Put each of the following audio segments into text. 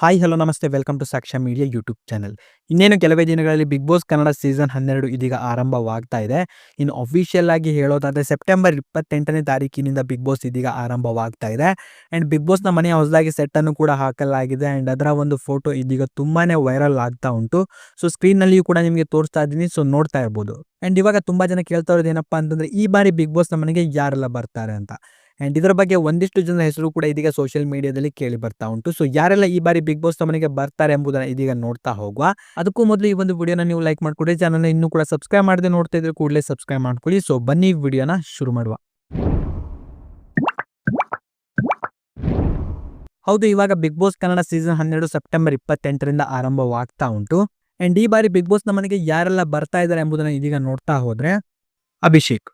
Hi hello ನಮಸ್ತೆ welcome to ಸಾಕ್ಷ್ಯ media YouTube channel. ಇನ್ನೇನು ಕೆಲವೇ ದಿನಗಳಲ್ಲಿ ಬಿಗ್ ಬಾಸ್ ಕನ್ನಡ ಸೀಸನ್ 12 ಇದೀಗ ಆರಂಭವಾಗ್ತಾ ಇದೆ. ಇನ್ನು ಅಫಿಷಿಯಲ್ ಆಗಿ ಹೇಳೋದಾದ್ರೆ ಸೆಪ್ಟೆಂಬರ್ 28ನೇ ತಾರೀಕಿನಿಂದ ಬಿಗ್ ಬಾಸ್ ಇದೀಗ ಆರಂಭವಾಗ್ತಾ ಇದೆ. ಆ್ಯಂಡ್ ಬಿಗ್ ಬಾಸ್ನ ಮನೆಯ ಹೊಸದಾಗಿ ಸೆಟ್ಟನ್ನು ಕೂಡ ಹಾಕಲಾಗಿದೆ. ಆ್ಯಂಡ್ ಅದರ ಒಂದು ಫೋಟೋ ಇದೀಗ ತುಂಬಾನೇ ವೈರಲ್ ಆಗ್ತಾ ಉಂಟು. ಸೊ ಸ್ಕ್ರೀನ್ನಲ್ಲಿಯೂ ಕೂಡ ನಿಮಗೆ ತೋರಿಸ್ತಾ ಇದ್ದೀನಿ, ಸೊ ನೋಡ್ತಾ ಇರ್ಬೋದು. ಆ್ಯಂಡ್ ಇವಾಗ ತುಂಬ ಜನ ಕೇಳ್ತಾ ಇರೋದು ಏನಪ್ಪ ಅಂತಂದರೆ ಈ ಬಾರಿ ಬಿಗ್ ಬಾಸ್ನ ಮನೆಗೆ ಯಾರೆಲ್ಲ ಬರ್ತಾರೆ ಅಂತ. ಆ್ಯಂಡ್ ಇದರ ಬಗ್ಗೆ ಒಂದಿಷ್ಟು ಜನರ ಹೆಸರು ಕೂಡ ಇದೀಗ ಸೋಷಿಯಲ್ ಮೀಡಿಯಾದಲ್ಲಿ ಕೇಳಿ ಬರ್ತಾ ಉಂಟು. ಸೊ ಯಾರೆಲ್ಲ ಈ ಬಾರಿ ಬಿಗ್ ಬಾಸ್ ಮನೆಗೆ ಬರ್ತಾರೆ ಎಂಬುದನ್ನು ಇದೀಗ ನೋಡ್ತಾ ಹೋಗುವ. ಅದಕ್ಕೂ ಮೊದಲು ಈ ಒಂದು ವಿಡಿಯೋನ ನೀವು ಲೈಕ್ ಮಾಡ್ಕೊಡಿ, ಚಾನಲ್ನ ಇನ್ನೂ ಕೂಡ ಸಬ್ಸ್ಕ್ರೈಬ್ ಮಾಡದೆ ನೋಡ್ತಾ ಇದ್ರೆ ಕೂಡಲೇ ಸಬ್ಸ್ಕ್ರೈಬ್ ಮಾಡ್ಕೊಳ್ಳಿ. ಸೊ ಬನ್ನಿ ವಿಡಿಯೋನ ಶುರು ಮಾಡುವ. ಹೌದು, ಇವಾಗ Big Boss Kannada season 12 September 28ರಿಂದ ಆರಂಭವಾಗ್ತಾ ಉಂಟು. ಆ್ಯಂಡ್ ಈ ಬಾರಿ ಬಿಗ್ ಬಾಸ್ನ ಮನೆಗೆ ಯಾರೆಲ್ಲ ಬರ್ತಾ ಇದ್ದಾರೆ ಎಂಬುದನ್ನು ಇದೀಗ ನೋಡ್ತಾ ಹೋದ್ರೆ, ಅಭಿಷೇಕ್.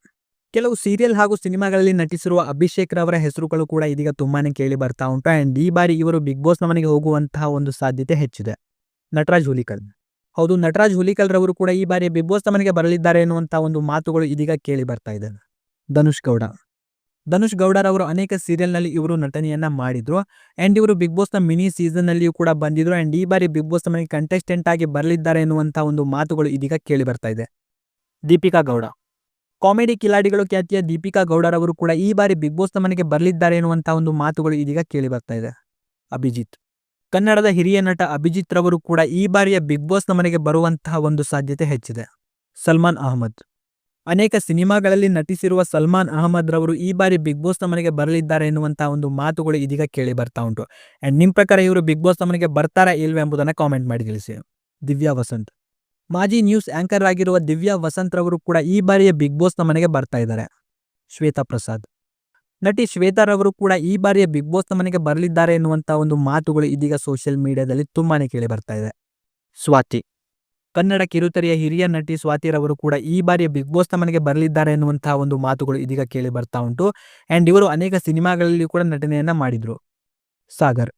ಕೆಲವು ಸೀರಿಯಲ್ ಹಾಗೂ ಸಿನಿಮಾಗಳಲ್ಲಿ ನಟಿಸಿರುವ ಅಭಿಷೇಕ್ ರವರ ಹೆಸರುಗಳು ಕೂಡ ಇದೀಗ ತುಂಬಾನೇ ಕೇಳಿ ಬರ್ತಾ ಉಂಟು. ಆ್ಯಂಡ್ ಈ ಬಾರಿ ಇವರು ಬಿಗ್ ಬಾಸ್ನ ಮನೆಗೆ ಹೋಗುವಂತಹ ಒಂದು ಸಾಧ್ಯತೆ ಹೆಚ್ಚಿದೆ. ನಟರಾಜ್ ಹುಲಿಕಲ್. ಹೌದು, ನಟರಾಜ್ ಹುಲಿಕಲ್ ರವರು ಕೂಡ ಈ ಬಾರಿ ಬಿಗ್ ಬಾಸ್ನ ಮನೆಗೆ ಬರಲಿದ್ದಾರೆ ಎನ್ನುವಂತಹ ಒಂದು ಮಾತುಗಳು ಇದೀಗ ಕೇಳಿ ಬರ್ತಾ ಇದೆ. ಧನುಷ್ ಗೌಡರವರು ಅನೇಕ ಸೀರಿಯಲ್ನಲ್ಲಿ ಇವರು ನಟನೆಯನ್ನ ಮಾಡಿದ್ರು. ಆ್ಯಂಡ್ ಇವರು ಬಿಗ್ ಬಾಸ್ನ ಮಿನಿ ಸೀಸನ್ ನಲ್ಲಿಯೂ ಕೂಡ ಬಂದಿದ್ರು. ಆ್ಯಂಡ್ ಈ ಬಾರಿ ಬಿಗ್ ಬಾಸ್ನ ಮನೆಗೆ ಕಂಟೆಸ್ಟೆಂಟ್ ಆಗಿ ಬರಲಿದ್ದಾರೆ ಎನ್ನುವಂತಹ ಒಂದು ಮಾತುಗಳು ಇದೀಗ ಕೇಳಿ ಬರ್ತಾ ಇದೆ. ದೀಪಿಕಾ ಗೌಡ. ಕಾಮಿಡಿ ಕಿಲಾಡಿಗಳು ಖ್ಯಾತಿಯ ದೀಪಿಕಾ ಗೌಡರವರು ಕೂಡ ಈ ಬಾರಿ ಬಿಗ್ ಬಾಸ್ನ ಮನೆಗೆ ಬರಲಿದ್ದಾರೆ ಎನ್ನುವಂತಹ ಒಂದು ಮಾತುಗಳು ಇದೀಗ ಕೇಳಿ ಬರ್ತಾ ಇದೆ. ಅಭಿಜಿತ್. ಕನ್ನಡದ ಹಿರಿಯ ನಟ ಅಭಿಜಿತ್ ರವರು ಕೂಡ ಈ ಬಾರಿಯ ಬಿಗ್ ಬಾಸ್ನ ಮನೆಗೆ ಬರುವಂತಹ ಒಂದು ಸಾಧ್ಯತೆ ಹೆಚ್ಚಿದೆ. ಸಲ್ಮಾನ್ ಅಹಮದ್. ಅನೇಕ ಸಿನಿಮಾಗಳಲ್ಲಿ ನಟಿಸಿರುವ ಸಲ್ಮಾನ್ ಅಹಮದ್ ರವರು ಈ ಬಾರಿ ಬಿಗ್ ಬಾಸ್ನ ಮನೆಗೆ ಬರಲಿದ್ದಾರೆ ಎನ್ನುವಂತಹ ಒಂದು ಮಾತುಗಳು ಇದೀಗ ಕೇಳಿ ಬರ್ತಾ ಉಂಟು. ಆ್ಯಂಡ್ ನಿಮ್ಮ ಪ್ರಕಾರ ಇವರು ಬಿಗ್ ಬಾಸ್ನ ಮನೆಗೆ ಬರ್ತಾರಾ ಇಲ್ವೇ ಎಂಬುದನ್ನು ಕಾಮೆಂಟ್ ಮಾಡಿ ತಿಳಿಸಿ. ದಿವ್ಯಾ ವಸಂತ್. ಮಾಜಿ ನ್ಯೂಸ್ ಆಂಕರ್ ಆಗಿರುವ ದಿವ್ಯಾ ವಸಂತ್ ರವರು ಕೂಡ ಈ ಬಾರಿಯ ಬಿಗ್ ಬಾಸ್ನ ಮನೆಗೆ ಬರ್ತಾ ಇದ್ದಾರೆ. ಶ್ವೇತಾ ಪ್ರಸಾದ್. ನಟಿ ಶ್ವೇತಾ ರವರು ಕೂಡ ಈ ಬಾರಿಯ ಬಿಗ್ ಬಾಸ್ನ ಮನೆಗೆ ಬರಲಿದ್ದಾರೆ ಎನ್ನುವಂತಹ ಒಂದು ಮಾತುಗಳು ಇದೀಗ ಸೋಷಿಯಲ್ ಮೀಡಿಯಾದಲ್ಲಿ ತುಂಬಾನೇ ಕೇಳಿ ಬರ್ತಾ ಇದೆ. ಸ್ವಾತಿ. ಕನ್ನಡ ಕಿರುತೆರೆಯ ಹಿರಿಯ ನಟಿ ಸ್ವಾತಿ ರವರು ಕೂಡ ಈ ಬಾರಿಯ ಬಿಗ್ ಬಾಸ್ನ ಮನೆಗೆ ಬರಲಿದ್ದಾರೆ ಎನ್ನುವಂತಹ ಒಂದು ಮಾತುಗಳು ಇದೀಗ ಕೇಳಿ ಬರ್ತಾ ಉಂಟು. ಆ್ಯಂಡ್ ಇವರು ಅನೇಕ ಸಿನಿಮಾಗಳಲ್ಲಿ ಕೂಡ ನಟನೆಯನ್ನ ಮಾಡಿದ್ರು. ಸಾಗರ್.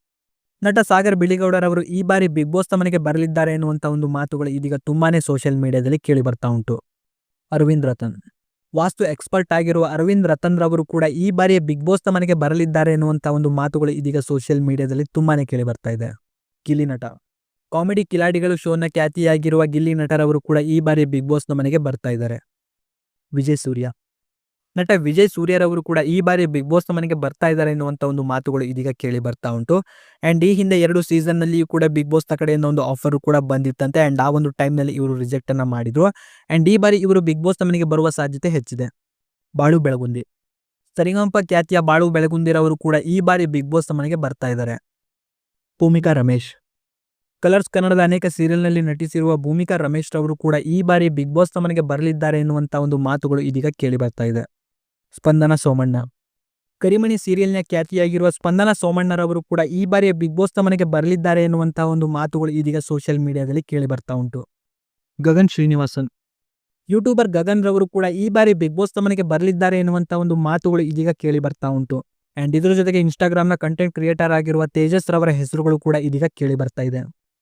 ನಟ ಸಾಗರ್ ಬಿಳಿಗೌಡರವರು ಈ ಬಾರಿ ಬಿಗ್ ಬಾಸ್ನ ಮನೆಗೆ ಬರಲಿದ್ದಾರೆ ಎನ್ನುವಂಥ ಒಂದು ಮಾತುಗಳು ಇದೀಗ ತುಂಬಾನೇ ಸೋಷಿಯಲ್ ಮೀಡಿಯಾದಲ್ಲಿ ಕೇಳಿ ಬರ್ತಾ ಉಂಟು. ಅರವಿಂದ್ ರತನ್. ವಾಸ್ತು ಎಕ್ಸ್ಪರ್ಟ್ ಆಗಿರುವ ಅರವಿಂದ್ ರತನ್ ರವರು ಕೂಡ ಈ ಬಾರಿಯ ಬಿಗ್ ಬಾಸ್ನ ಮನೆಗೆ ಬರಲಿದ್ದಾರೆ ಎನ್ನುವಂಥ ಒಂದು ಮಾತುಗಳು ಇದೀಗ ಸೋಷಿಯಲ್ ಮೀಡಿಯಾದಲ್ಲಿ ತುಂಬಾನೇ ಕೇಳಿ ಬರ್ತಾ ಇದೆ. ಗಿಲ್ಲಿ ನಟ. ಕಾಮಿಡಿ ಕಿಲಾಡಿಗಳು ಶೋನ ಖ್ಯಾತಿಯಾಗಿರುವ ಗಿಲ್ಲಿ ನಟರವರು ಕೂಡ ಈ ಬಾರಿ ಬಿಗ್ ಬಾಸ್ನ ಮನೆಗೆ ಬರ್ತಾ ಇದ್ದಾರೆ. ವಿಜಯ್ ಸೂರ್ಯ. ನಟ ವಿಜಯ್ ಸೂರ್ಯರವರು ಕೂಡ ಈ ಬಾರಿ ಬಿಗ್ ಬಾಸ್ನ ಮನೆಗೆ ಬರ್ತಾ ಇದ್ದಾರೆ ಎನ್ನುವಂಥ ಒಂದು ಮಾತುಗಳು ಇದೀಗ ಕೇಳಿ ಬರ್ತಾ ಉಂಟು. ಆ್ಯಂಡ್ ಈ ಹಿಂದೆ 2 ಸೀಸನ್ನಲ್ಲಿಯೂ ಕೂಡ ಬಿಗ್ ಬಾಸ್ನ ಕಡೆಯಿಂದ ಒಂದು ಆಫರ್ ಕೂಡ ಬಂದಿತ್ತಂತೆ. ಆ್ಯಂಡ್ ಆ ಒಂದು ಟೈಮ್ನಲ್ಲಿ ಇವರು ರಿಜೆಕ್ಟ್ ಅನ್ನ ಮಾಡಿದ್ರು. ಆ್ಯಂಡ್ ಈ ಬಾರಿ ಇವರು ಬಿಗ್ ಬಾಸ್ನ ಮನೆಗೆ ಬರುವ ಸಾಧ್ಯತೆ ಹೆಚ್ಚಿದೆ. ಬಾಳು ಬೆಳಗುಂದಿ. ಸರಿಗಮಪ ಖ್ಯಾತಿಯ ಬಾಳು ಬೆಳಗುಂದಿರವರು ಕೂಡ ಈ ಬಾರಿ ಬಿಗ್ ಬಾಸ್ನ ಮನೆಗೆ ಬರ್ತಾ ಇದ್ದಾರೆ. ಭೂಮಿಕಾ ರಮೇಶ್. ಕಲರ್ಸ್ ಕನ್ನಡದ ಅನೇಕ ಸೀರಿಯಲ್ನಲ್ಲಿ ನಟಿಸಿರುವ ಭೂಮಿಕಾ ರಮೇಶ್ ರವರು ಕೂಡ ಈ ಬಾರಿ ಬಿಗ್ ಬಾಸ್ನ ಮನೆಗೆ ಬರಲಿದ್ದಾರೆ ಎನ್ನುವಂಥ ಒಂದು ಮಾತುಗಳು ಇದೀಗ ಕೇಳಿ ಬರ್ತಾ ಇದೆ. ಸ್ಪಂದನ ಸೋಮಣ್ಣ. ಕರಿಮಣಿ ಸೀರಿಯಲ್ನ ಖ್ಯಾತಿಯಾಗಿರುವ ಸ್ಪಂದನ ಸೋಮಣ್ಣರವರು ಕೂಡ ಈ ಬಾರಿಯ ಬಿಗ್ ಬಾಸ್ನ ಮನೆಗೆ ಬರಲಿದ್ದಾರೆ ಎನ್ನುವಂತಹ ಒಂದು ಮಾತುಗಳು ಇದೀಗ ಸೋಷಿಯಲ್ ಮೀಡಿಯಾದಲ್ಲಿ ಕೇಳಿ ಬರ್ತಾ ಉಂಟು. ಗಗನ್ ಶ್ರೀನಿವಾಸನ್. ಯೂಟ್ಯೂಬರ್ ಗಗನ್ ರವರು ಕೂಡ ಈ ಬಾರಿ ಬಿಗ್ ಬಾಸ್ನ ಮನೆಗೆ ಬರಲಿದ್ದಾರೆ ಎನ್ನುವಂಥ ಒಂದು ಮಾತುಗಳು ಇದೀಗ ಕೇಳಿ ಬರ್ತಾ ಉಂಟು. ಆ್ಯಂಡ್ ಇದರ ಜೊತೆಗೆ ಇನ್ಸ್ಟಾಗ್ರಾಮ್ನ ಕಂಟೆಂಟ್ ಕ್ರಿಯೇಟರ್ ಆಗಿರುವ ತೇಜಸ್ ರವರ ಹೆಸರುಗಳು ಕೂಡ ಇದೀಗ ಕೇಳಿ ಬರ್ತಾ ಇದೆ.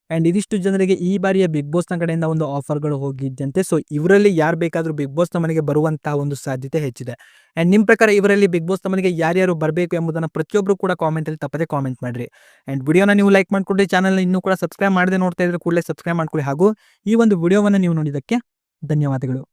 ಆ್ಯಂಡ್ ಇದಿಷ್ಟು ಜನರಿಗೆ ಈ ಬಾರಿಯ ಬಿಗ್ ಬಾಸ್ನ ಕಡೆಯಿಂದ ಒಂದು ಆಫರ್ಗಳು ಹೋಗಿದ್ದಂತೆ. ಸೊ ಇವರಲ್ಲಿ ಯಾರು ಬೇಕಾದರೂ ಬಿಗ್ ಬಾಸ್ನ ಮನೆಗೆ ಬರುವಂತಹ ಒಂದು ಸಾಧ್ಯತೆ ಹೆಚ್ಚಿದೆ. ಆ್ಯಂಡ್ ನಿಮ್ಮ ಪ್ರಕಾರ ಇವರಲ್ಲಿ ಬಿಗ್ ಬಾಸ್ನ ಮನೆಗೆ ಯಾರ್ಯಾರು ಬರಬೇಕು ಎಂಬುದನ್ನು ಪ್ರತಿಯೊಬ್ಬರು ಕೂಡ ಕಾಮೆಂಟಲ್ಲಿ ತಪ್ಪದೆ ಕಾಮೆಂಟ್ ಮಾಡಿರಿ. ಆ್ಯಂಡ್ ವಿಡಿಯೋನ ನೀವು ಲೈಕ್ ಮಾಡಿಕೊಡ್ರಿ, ಚಾನಲ್ನ ಇನ್ನೂ ಕೂಡ ಸಬ್ಸ್ಕ್ರೈಬ್ ಮಾಡದೆ ನೋಡ್ತಾ ಇದ್ರೆ ಕೂಡಲೇ ಸಬ್ಸ್ಕ್ರೈಬ್ ಮಾಡ್ಕೊಳ್ಳಿ. ಹಾಗೂ ಈ ಒಂದು ವಿಡಿಯೋವನ್ನು ನೀವು ನೋಡಿದ್ದಕ್ಕೆ ಧನ್ಯವಾದಗಳು.